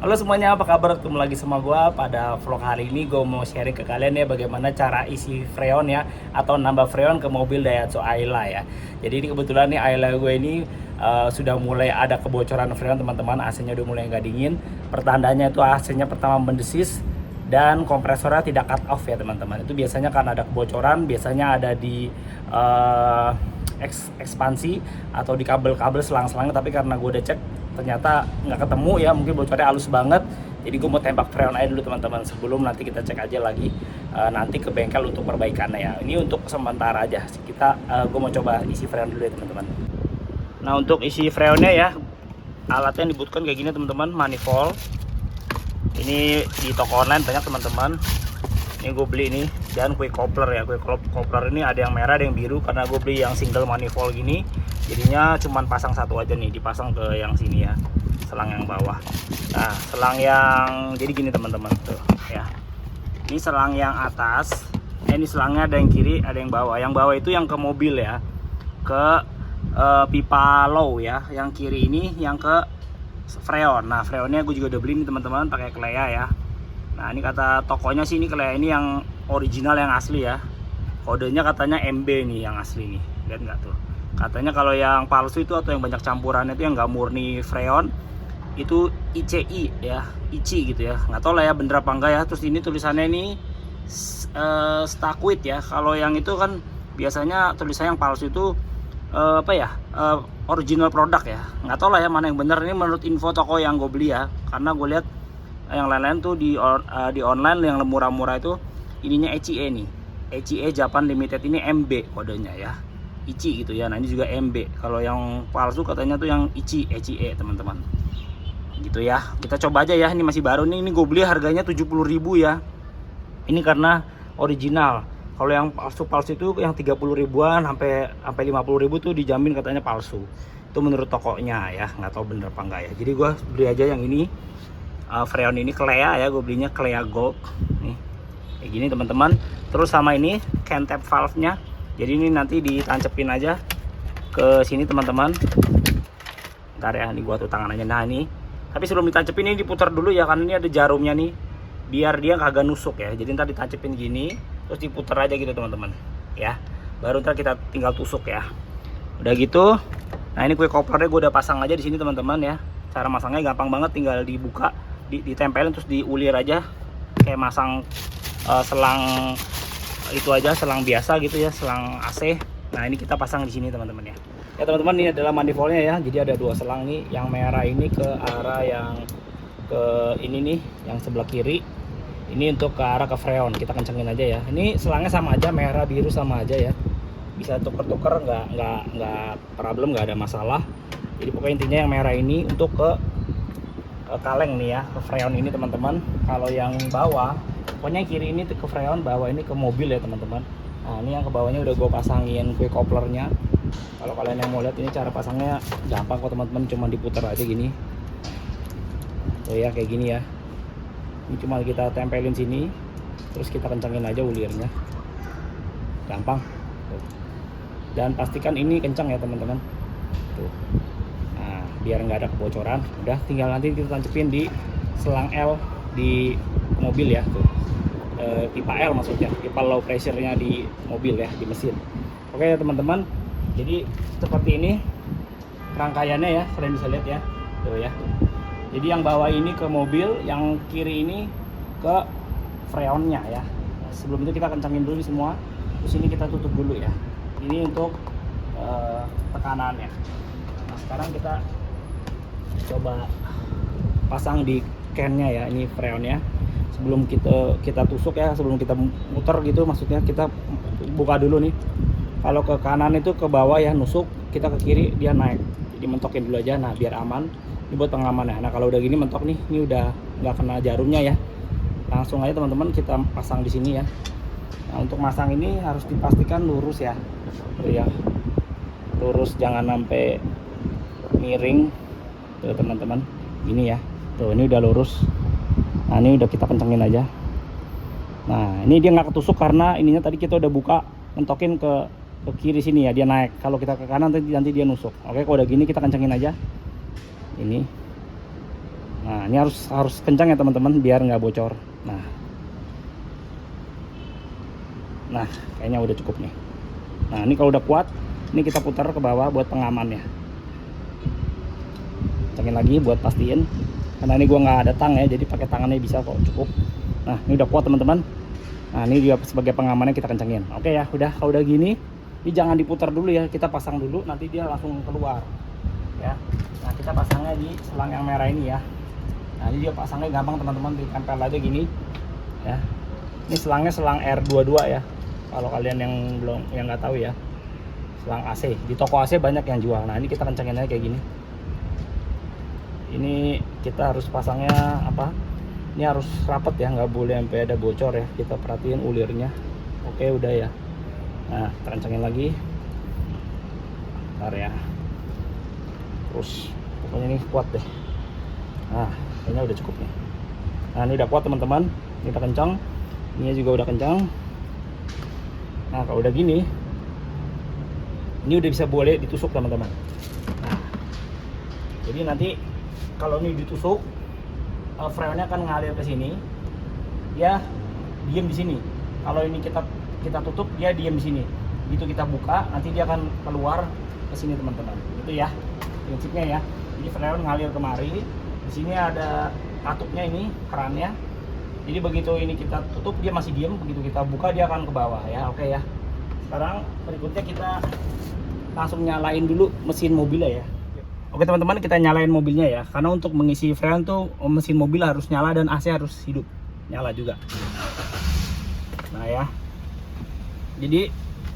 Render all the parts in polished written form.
Halo semuanya, apa kabar? Ketemu lagi sama gue pada vlog hari ini. Gue mau sharing ke kalian ya bagaimana cara isi freon ya, atau nambah freon ke mobil Daihatsu Ayla ya. Jadi ini kebetulan nih Ayla gue ini sudah mulai ada kebocoran freon teman-teman. AC-nya udah mulai nggak dingin. Pertandanya itu AC-nya pertama mendesis dan kompresornya tidak cut off ya teman-teman. Itu biasanya karena ada kebocoran, biasanya ada di ekspansi atau di kabel-kabel selang-selangnya, tapi karena gue udah cek ternyata nggak ketemu ya, mungkin bocornya halus banget. Jadi gue mau tembak freon aja dulu teman-teman, sebelum nanti kita cek aja lagi nanti ke bengkel untuk perbaikannya ya. Ini untuk sementara aja kita, gue mau coba isi freon dulu ya teman-teman. Nah untuk isi freonnya ya, alatnya yang dibutuhkan kayak gini teman-teman, manifold. Ini di toko online banyak teman-teman. Ini gue beli ini, dan quick coupler ya. Quick coupler ini ada yang merah, ada yang biru, karena gue beli yang single manifold gini. Jadinya cuman pasang satu aja nih, dipasang ke yang sini ya, selang yang bawah. Nah selang yang jadi gini teman-teman tuh ya, ini selang yang atas, ini selangnya ada yang kiri ada yang bawah. Yang bawah itu yang ke mobil ya, ke pipa low ya. Yang kiri ini yang ke freon. Nah freonnya gue juga udah beli nih teman-teman, pakai Klea ya. Nah ini kata tokonya sih, ini Klea ini yang original, yang asli ya. Kodenya katanya MB nih yang asli nih, lihat nggak tuh. Katanya kalau yang palsu itu atau yang banyak campurannya itu yang nggak murni freon itu ICI ya, ICI gitu ya. Nggak tahu lah ya bener apa enggak ya. Terus ini tulisannya ini Stakwit ya. Kalau yang itu kan biasanya tulisannya yang palsu itu apa ya, original produk ya. Nggak tahu lah ya mana yang bener. Ini menurut info toko yang gue beli ya, karena gue lihat yang lain-lain tuh di online yang murah-murah itu ininya ECE nih, ECE Japan Limited, ini MB kodenya ya, ICI gitu ya. Nah ini juga MB. Kalau yang palsu katanya tuh yang ICI, ECE teman-teman gitu ya. Kita coba aja ya, ini masih baru nih. Ini gue beli harganya 70.000 ya, ini karena original. Kalau yang palsu itu yang 30 ribuan sampai 50.000 tuh dijamin katanya palsu. Itu menurut tokonya ya, nggak tahu bener apa enggak ya. Jadi gue beli aja yang ini, freon ini Klea ya, gue belinya Klea Gold nih kayak gini teman-teman. Terus sama ini can tap valve nya, jadi ini nanti ditancepin aja ke sini teman-teman. Ntar ya, ini gua tuh tangan aja. Nah ini, tapi sebelum ditancepin ini diputar dulu ya, karena ini ada jarumnya nih, biar dia kagak nusuk ya. Jadi ntar ditancepin gini, terus diputar aja gitu teman-teman ya, baru ntar kita tinggal tusuk ya. Udah gitu. Nah ini quick couplernya gue udah pasang aja di sini teman-teman ya. Cara masangnya gampang banget, tinggal dibuka, ditempelin, terus diulir aja kayak masang selang itu aja, selang biasa gitu ya, selang AC. Nah ini kita pasang di sini teman-teman ya. Ya teman-teman, ini adalah manifoldnya ya. Jadi ada dua selang nih, yang merah ini ke arah yang ke ini nih, yang sebelah kiri ini untuk ke arah ke freon. Kita kencengin aja ya. Ini selangnya sama aja, merah biru sama aja ya, bisa tuker-tuker, nggak problem, nggak ada masalah. Jadi pokoknya intinya yang merah ini untuk ke kaleng nih ya, ke freon ini teman-teman. Kalau yang bawah, pokoknya yang kiri ini ke freon, bawah ini ke mobil ya teman-teman. Nah ini yang ke bawahnya udah gue pasangin quick couplernya. Kalau kalian yang mau lihat ini cara pasangnya gampang kok teman-teman, cuma diputar aja gini tuh ya, kayak gini ya. Ini cuma kita tempelin sini, terus kita kencangin aja ulirnya, gampang tuh. Dan pastikan ini kencang ya teman-teman tuh. Nah biar nggak ada kebocoran, udah tinggal nanti kita tancepin di selang L di mobil ya tuh, pipa L maksudnya, pipa low pressure nya di mobil ya, di mesin. Oke ya teman-teman, jadi seperti ini rangkaiannya ya, kalian bisa lihat ya tuh ya. Jadi yang bawah ini ke mobil, yang kiri ini ke freonnya ya. Nah, sebelum itu kita kencangin dulu semua, terus ini kita tutup dulu ya. Ini untuk tekanannya. Nah sekarang kita coba pasang di can-nya ya, ini freonnya. Sebelum kita tusuk ya, sebelum kita muter gitu, maksudnya kita buka dulu nih. Kalau ke kanan itu ke bawah ya nusuk, kita ke kiri dia naik. Jadi mentokin dulu aja, nah biar aman. Ini buat pengaman ya. Nah kalau udah gini mentok nih, ini udah nggak kena jarumnya ya. Langsung aja teman-teman kita pasang di sini ya. Nah untuk masang ini harus dipastikan lurus ya. Tuh ya, lurus, jangan sampai miring tuh teman-teman. Gini ya, tuh ini udah lurus. Nah ini udah kita kencengin aja. Nah ini dia nggak ketusuk karena ininya tadi kita udah buka, mentokin ke kiri sini ya, dia naik. Kalau kita ke kanan nanti dia nusuk. Oke, kalau udah gini kita kencengin aja ini. Nah, ini harus kencang ya teman-teman biar nggak bocor. Nah, kayaknya udah cukup nih. Nah, ini kalau udah kuat, ini kita putar ke bawah buat pengamannya. Kencangin lagi buat pastiin. Karena ini gua nggak ada tang ya, jadi pakai tangannya bisa kok, cukup. Nah, ini udah kuat teman-teman. Nah, ini juga sebagai pengamannya kita kencangin. Oke ya, kalau udah gini, ini jangan diputar dulu ya, kita pasang dulu, nanti dia langsung keluar. Ya. Nah, kita pasangnya di selang yang merah ini ya. Nah, ini dia pasangnya gampang teman-teman, ditempel aja gini ya. Ini selangnya selang R22 ya, kalau kalian yang nggak tahu ya, selang AC di toko AC banyak yang jual. Nah, ini kita kencangin aja kayak gini. Ini kita harus pasangnya apa, ini harus rapat ya, nggak boleh sampai ada bocor ya, kita perhatiin ulirnya. Oke, udah ya. Nah, kita kencangin lagi bentar ya, terus pokoknya ini kuat deh. Nah, kayaknya udah cukup nih. Nah, ini udah kuat teman-teman, ini udah kencang, ini juga udah kencang. Nah, kalau udah gini, ini udah bisa boleh ditusuk teman-teman. Nah, jadi nanti kalau ini ditusuk, freonnya akan ngalir ke sini, dia diem di sini. Kalau ini kita tutup, dia diem di sini. Begitu kita buka, nanti dia akan keluar ke sini teman-teman. Itu ya prinsipnya ya. Jadi freon ngalir kemari. Di sini ada katupnya, ini kerannya. Jadi begitu ini kita tutup, dia masih diem. Begitu kita buka, dia akan ke bawah ya. Oke ya. Sekarang berikutnya kita langsung nyalain dulu mesin mobilnya ya. Oke teman-teman, kita nyalain mobilnya ya. Karena untuk mengisi freon tuh mesin mobil harus nyala dan AC harus hidup, nyala juga. Nah ya. Jadi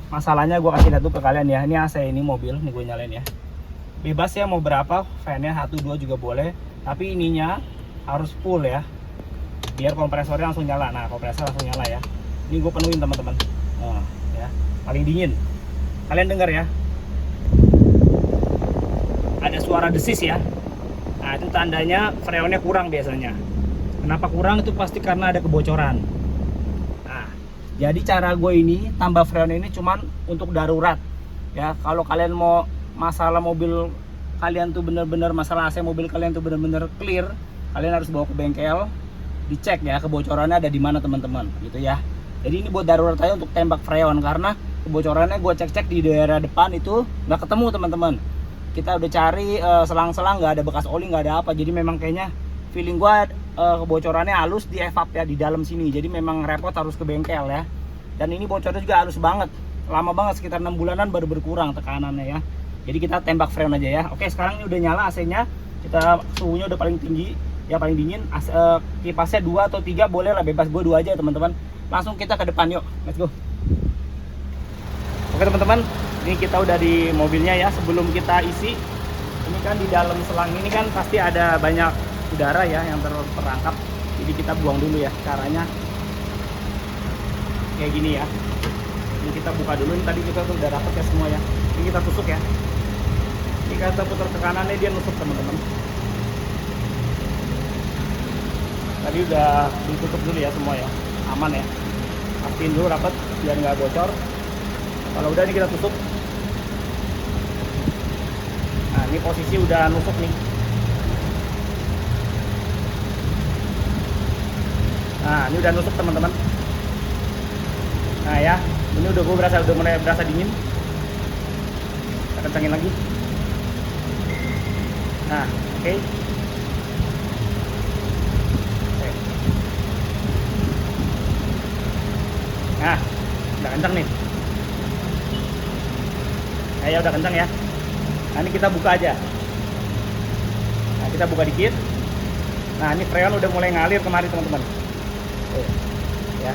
masalahnya gue kasih lihat tuh ke kalian ya. Ini AC, ini mobil, ini gue nyalain ya. Bebas ya mau berapa, fan-nya 1, 2 juga boleh. Tapi ininya harus full ya, biar kompresornya langsung nyala. Nah, kompresor langsung nyala ya. Ini gue penuhin teman-teman. Nah, ya, paling dingin. Kalian dengar ya? Ada suara desis ya. Nah, itu tandanya freonnya kurang biasanya. Kenapa kurang? Itu pasti karena ada kebocoran. Nah, jadi cara gue ini tambah freon ini cuman untuk darurat. Ya, kalau kalian mau masalah mobil kalian tuh bener-bener, masalah AC mobil kalian tuh bener-bener clear, kalian harus bawa ke bengkel, dicek ya kebocorannya ada di mana teman-teman, gitu ya. Jadi ini buat darurat aja untuk tembak freon, karena kebocorannya gue cek-cek di daerah depan itu nggak ketemu teman-teman. Kita udah cari selang-selang, nggak ada bekas oli, nggak ada apa. Jadi memang kayaknya feeling gue kebocorannya halus di evap ya, di dalam sini. Jadi memang repot, harus ke bengkel ya. Dan ini bocornya juga halus banget, lama banget, sekitar 6 bulanan baru berkurang tekanannya ya. Jadi kita tembak freon aja ya. Oke, sekarang ini udah nyala AC-nya. Kita suhunya udah paling tinggi, ya paling dingin. Kipasnya 2 atau 3 boleh lah, bebas. Gue 2 aja teman-teman. Langsung kita ke depan yuk. Let's go. Oke teman-teman, ini kita udah di mobilnya ya. Sebelum kita isi, ini kan di dalam selang ini kan pasti ada banyak udara ya yang terperangkap. Jadi kita buang dulu ya. Caranya kayak gini ya. Ini kita buka dulu. Ini tadi kita udah dapet ya semua ya. Ini kita tusuk ya. Ini kita putar ke kanannya, dia nusuk teman-teman. Tadi udah ditutup dulu ya semua ya, aman ya. Pastiin dulu rapat biar nggak bocor. Kalau udah ini kita tutup. Nah, ini posisi udah nusuk nih. Nah, ini udah nusuk teman-teman. Nah ya, ini udah udah mulai berasa dingin. Kita kencangin lagi. Nah, oke. Nah, udah kencang nih. Ya udah kencang ya. Nah, ini kita buka aja. Nah, kita buka dikit. Nah, ini freon udah mulai ngalir kemari teman-teman. Ya.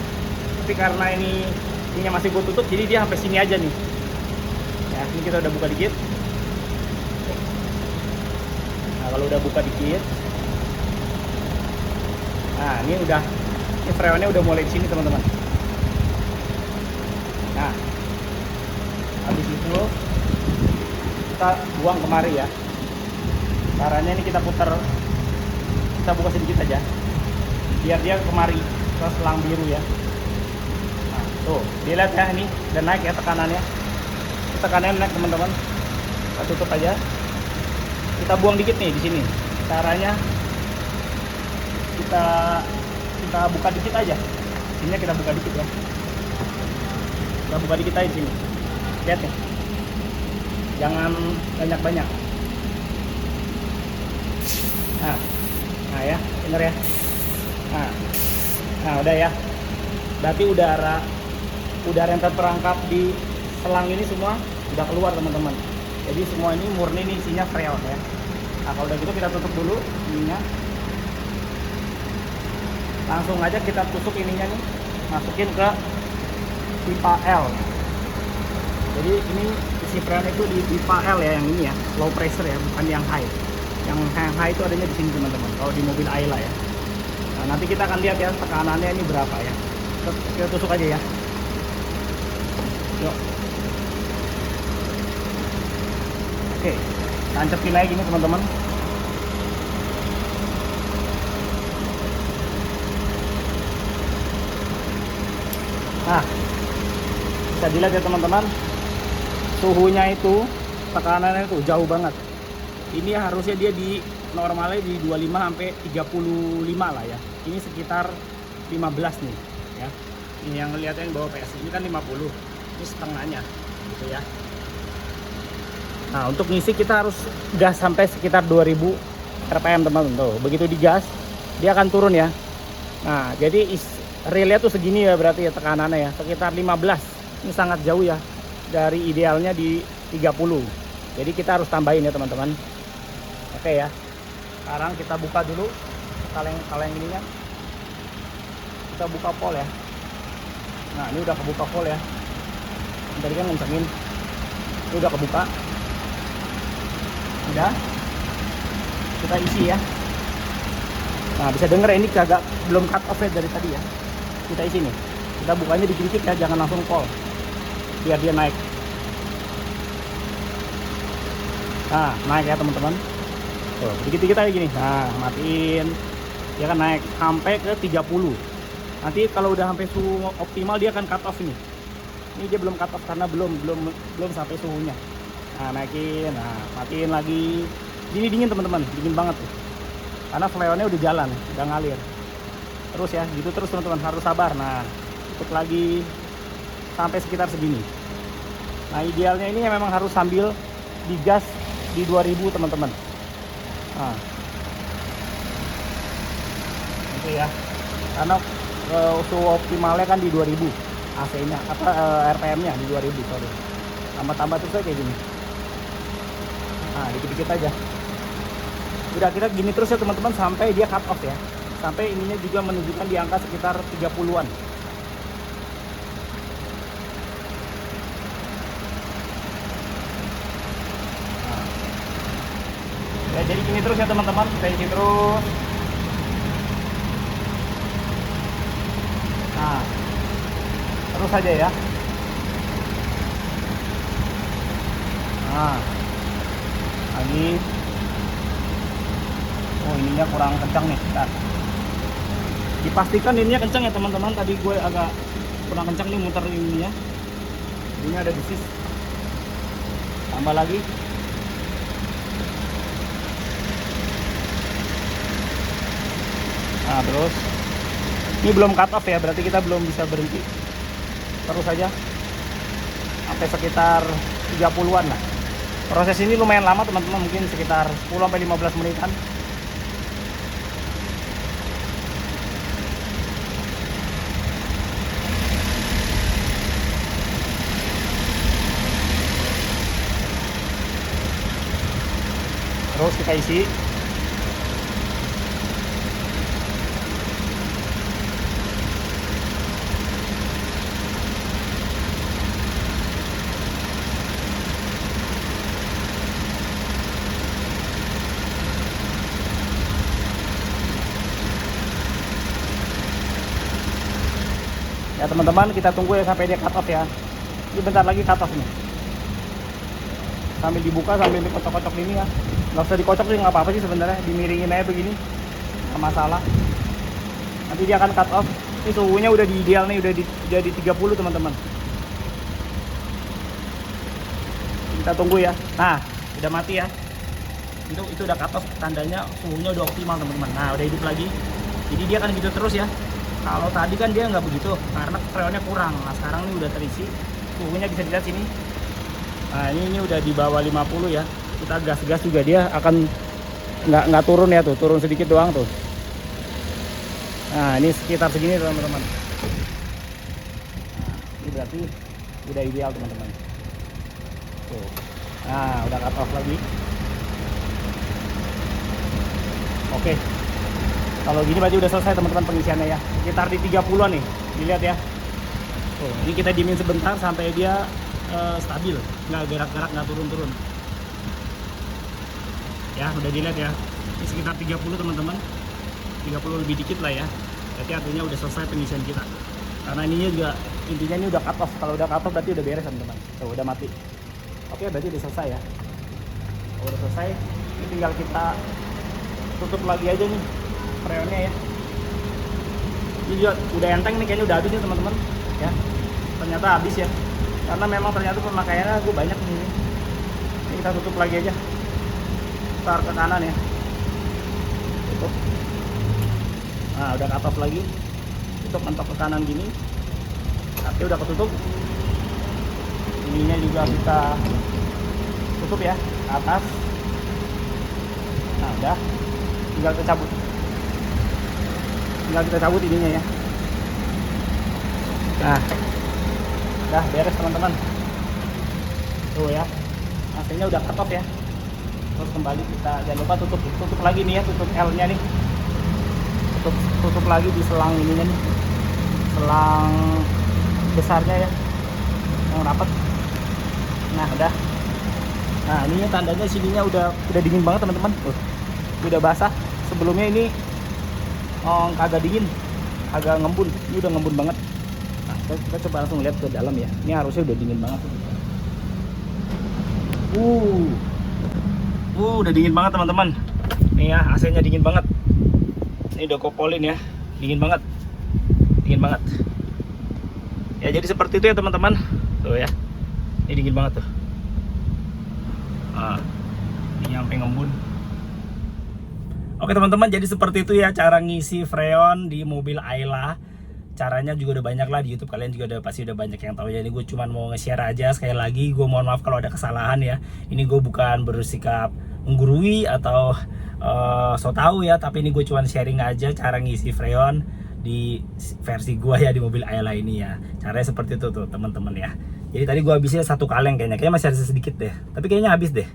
Tapi karena ininya masih gue tutup, jadi dia sampai sini aja nih. Ya, ini kita udah buka dikit. Nah, kalau udah buka dikit, nah ini freonnya udah mulai di sini teman-teman. Nah, habis itu kita buang kemari ya. Caranya ini kita putar, kita buka sedikit aja, biar dia kemari ke selang biru ya. Nah, tuh, dilihat ya, ini dan naik ya tekanannya. Tekanannya naik teman-teman. Kita tutup aja. Kita buang dikit nih di sini. Caranya kita buka dikit aja. Sini kita buka dikit ya. Kita buka dikit aja sini. Lihat ya. Jangan banyak-banyak. Nah ya, bener ya. Nah udah ya. Berarti udara yang terperangkap di selang ini semua udah keluar teman-teman. Jadi semua ini murni nih isinya freon ya. Nah kalau udah gitu kita tutup dulu ininya. Langsung aja kita tusuk ininya nih, masukin ke pipa L. Jadi ini isi freon itu di pipa L ya, yang ini ya, low pressure ya, bukan yang high. Yang high itu adanya di sini teman-teman, kalau di mobil Ayla ya. Nah nanti kita akan lihat ya tekanannya ini berapa ya. Kita tusuk aja ya. Yuk. Oke, tancepin aja gini teman-teman. Nah, bisa dilihat ya teman-teman, suhunya itu, tekanannya itu jauh banget. Ini harusnya dia di normalnya di 25 sampai 35 lah ya. Ini sekitar 15 nih ya. Ini yang ngeliatin bawah PS ini kan 50. Ini setengahnya gitu ya. Nah, untuk ngisi kita harus gas sampai sekitar 2000 rpm teman-teman. Tuh, begitu digas dia akan turun ya. Nah, jadi relnya tuh segini ya, berarti ya tekanannya ya sekitar 15. Ini sangat jauh ya dari idealnya di 30. Jadi kita harus tambahin ya teman-teman. Oke ya. Sekarang kita buka dulu kaleng ininya. Kita buka pol ya. Nah, ini udah kebuka pol ya. Tadi kan ngencengin. Ini udah kebuka. Udah. Kita isi ya. Nah, bisa denger ini kagak belum cut off dari tadi ya. Kita isi nih, kita bukanya dikit-dikit ya, jangan langsung pol biar dia naik. Nah, naik ya teman-teman. Tuh, dikit-dikit aja gini. Nah, matiin, dia akan naik sampai ke 30. Nanti kalau udah sampai suhu optimal dia akan cut off ini. Ini dia belum cut off karena belum sampai suhunya. Nah, naikin, nah matiin lagi. Ini dingin teman-teman, dingin banget tuh. Karena freonnya udah jalan, udah ngalir. Terus ya, gitu terus teman-teman, harus sabar. Nah, tutup lagi sampai sekitar segini. Nah, idealnya ini memang harus sambil digas di 2000 teman-teman. Nah, itu ya. Karena suhu optimalnya kan di 2000 AC-nya, RPM-nya di 2000 sorry. Tambah-tambah terus aja kayak gini. Nah, dikit-dikit aja. Udah, kita gini terus ya teman-teman sampai dia cut off ya. Sampai ininya juga menunjukkan di angka sekitar 30-an. Nah. Ya, jadi gini terus ya teman-teman, kita isi terus. Nah, terus aja ya. Nah, lagi. Oh, ininya kurang kencang nih. Bentar. Dipastikan ininya kencang ya teman-teman. Tadi gue agak kurang kencang nih muter ininya. Ini ada di sisi. Tambah lagi. Nah, terus ini belum cut off ya, berarti kita belum bisa berhenti. Terus aja sampai sekitar 30-an lah. Proses ini lumayan lama teman-teman, mungkin sekitar 10 sampai 15 menitan. Terus kita isi. Ya teman-teman, kita tunggu ya sampai dia cut off ya. Ini bentar lagi cut off nih. Sambil dibuka, sambil dikocok-kocok ini ya. Nggak usah dikocok sih, nggak apa-apa sih sebenarnya. Dimiringin aja begini, nggak masalah. Nanti dia akan cut off. Ini suhunya udah di ideal nih, udah di 30 teman-teman. Kita tunggu ya. Nah, udah mati ya. Itu udah cut off, tandanya suhunya udah optimal teman-teman. Nah, udah hidup lagi. Jadi dia kan gitu terus ya. Kalau tadi kan dia nggak begitu karena freonnya kurang. Nah sekarang ini udah terisi, suhunya bisa dilihat sini. Nah ini udah di bawah 50 ya. Kita gas-gas juga dia akan nggak turun ya tuh, turun sedikit doang tuh. Nah ini sekitar segini teman-teman. Nah, ini berarti udah ideal teman-teman. Tuh. Nah udah cut off lagi. Oke. Kalau gini berarti udah selesai teman-teman pengisiannya ya. Sekitar di 30-an nih. Dilihat ya. Tuh, ini kita diemin sebentar sampai dia stabil, nggak gerak-gerak, nggak turun-turun. Ya, udah dilihat ya. Ini sekitar 30 teman-teman. 30 lebih dikit lah ya. Berarti artinya udah selesai pengisian kita. Karena ininya juga intinya ini udah cut off. Kalau udah cut off berarti udah beres teman-teman. Tuh, udah mati. Oke, berarti udah selesai ya. Kalau udah selesai, ini tinggal kita tutup lagi aja nih freonnya ya. Ini juga udah enteng nih, kayaknya udah habis nih teman-teman ya. Ternyata habis ya, karena memang ternyata pemakaiannya gue banyak nih. Ini kita tutup lagi aja, putar ke kanan ya, tutup. Nah udah cut off lagi, tutup, mentok ke kanan gini, tapi udah ketutup. Ininya juga kita tutup ya, ke atas. Nah udah, tinggal kita cabut. Tinggal kita cabut ininya ya. Nah udah beres teman-teman. Tuh ya, AC-nya udah cut off ya. Terus kembali kita, jangan lupa tutup lagi nih ya, tutup L-nya nih. Tutup lagi di selang ininya nih, selang besarnya ya, yang rapat. Nah udah. Nah ini tandanya sininya udah dingin banget teman-teman. Udah basah. Sebelumnya ini kagak dingin, agak ngembun. Ini udah ngembun banget. Nah, kita coba langsung lihat ke dalam ya. Ini harusnya udah dingin banget. Udah dingin banget teman-teman. Nih ya, AC-nya dingin banget. Ini udah kopolin ya, dingin banget. Ya jadi seperti itu ya teman-teman. Tuh ya, ini dingin banget tuh. Nah, ini sampai ngembun. Oke teman-teman, jadi seperti itu ya cara ngisi freon di mobil Ayla. Caranya juga udah banyak lah di YouTube, kalian juga pasti udah banyak yang tahu ya. Ini gue cuma mau nge-share aja. Sekali lagi gue mohon maaf kalau ada kesalahan ya. Ini gue bukan bersikap menggurui atau so tau ya, tapi ini gue cuma sharing aja cara ngisi freon di versi gue ya di mobil Ayla ini ya. Caranya seperti itu tuh teman-teman ya. Jadi tadi gue habisnya 1 kaleng kayaknya masih ada sedikit deh, tapi kayaknya habis deh.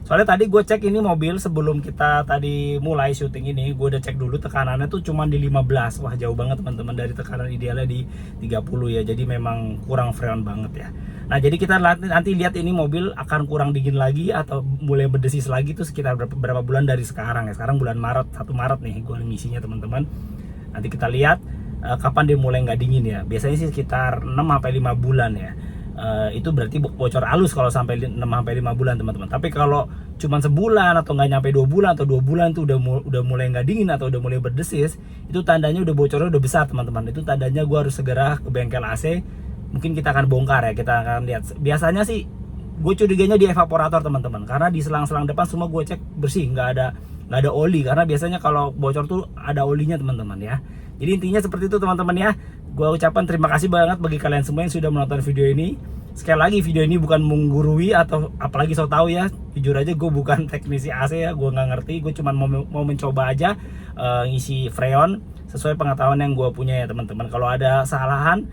Soalnya tadi gue cek ini mobil sebelum kita tadi mulai syuting ini, gue udah cek dulu tekanannya tuh cuma di 15. Wah jauh banget teman-teman dari tekanan idealnya di 30 ya. Jadi memang kurang freon banget ya. Nah jadi kita nanti lihat ini mobil akan kurang dingin lagi atau mulai berdesis lagi tuh sekitar berapa bulan dari sekarang ya. Sekarang bulan Maret, 1 Maret nih gue ngisinya teman-teman. Nanti kita lihat kapan dia mulai nggak dingin ya. Biasanya sih sekitar 6-5 bulan ya. Itu berarti bocor halus kalau sampai 6-5 bulan teman-teman. Tapi kalau cuman sebulan atau nggak nyampe 2 bulan atau 2 bulan tuh udah mulai nggak dingin atau udah mulai berdesis, itu tandanya udah bocornya udah besar teman-teman. Itu tandanya gue harus segera ke bengkel AC. Mungkin kita akan bongkar ya, kita akan lihat. Biasanya sih gue curiganya di evaporator teman-teman, karena di selang-selang depan semua gue cek bersih, nggak ada oli. Karena biasanya kalau bocor tuh ada olinya teman-teman ya. Jadi intinya seperti itu teman-teman ya. Gue ucapkan terima kasih banget bagi kalian semua yang sudah menonton video ini. Sekali lagi video ini bukan menggurui atau apalagi so tau ya. Jujur aja gue bukan teknisi AC ya, gue nggak ngerti. Gue cuma mau mencoba aja ngisi freon sesuai pengetahuan yang gue punya ya teman-teman. Kalau ada kesalahan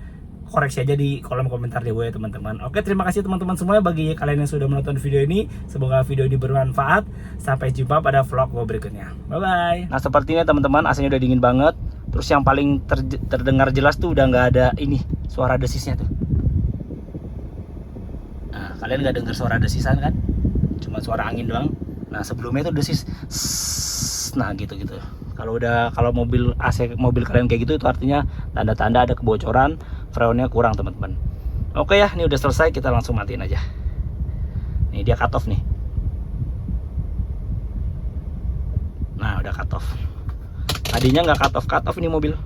koreksi aja di kolom komentar deh gue ya teman-teman. Oke, terima kasih teman-teman semuanya bagi kalian yang sudah menonton video ini. Semoga video ini bermanfaat. Sampai jumpa pada vlog gue berikutnya. Bye bye. Nah seperti ini teman-teman, AC-nya udah dingin banget. Terus yang paling terdengar jelas tuh udah nggak ada ini suara desisnya tuh. Nah kalian nggak dengar suara desisan kan? Cuma suara angin doang. Nah sebelumnya itu desis. Nah gitu. Kalau mobil AC mobil kalian kayak gitu, itu artinya tanda-tanda ada kebocoran, freonnya kurang teman-teman. Oke ya, ini udah selesai, kita langsung matiin aja. Nih dia cut off nih. Nah udah cut off. Tadinya nggak cut off ini mobil.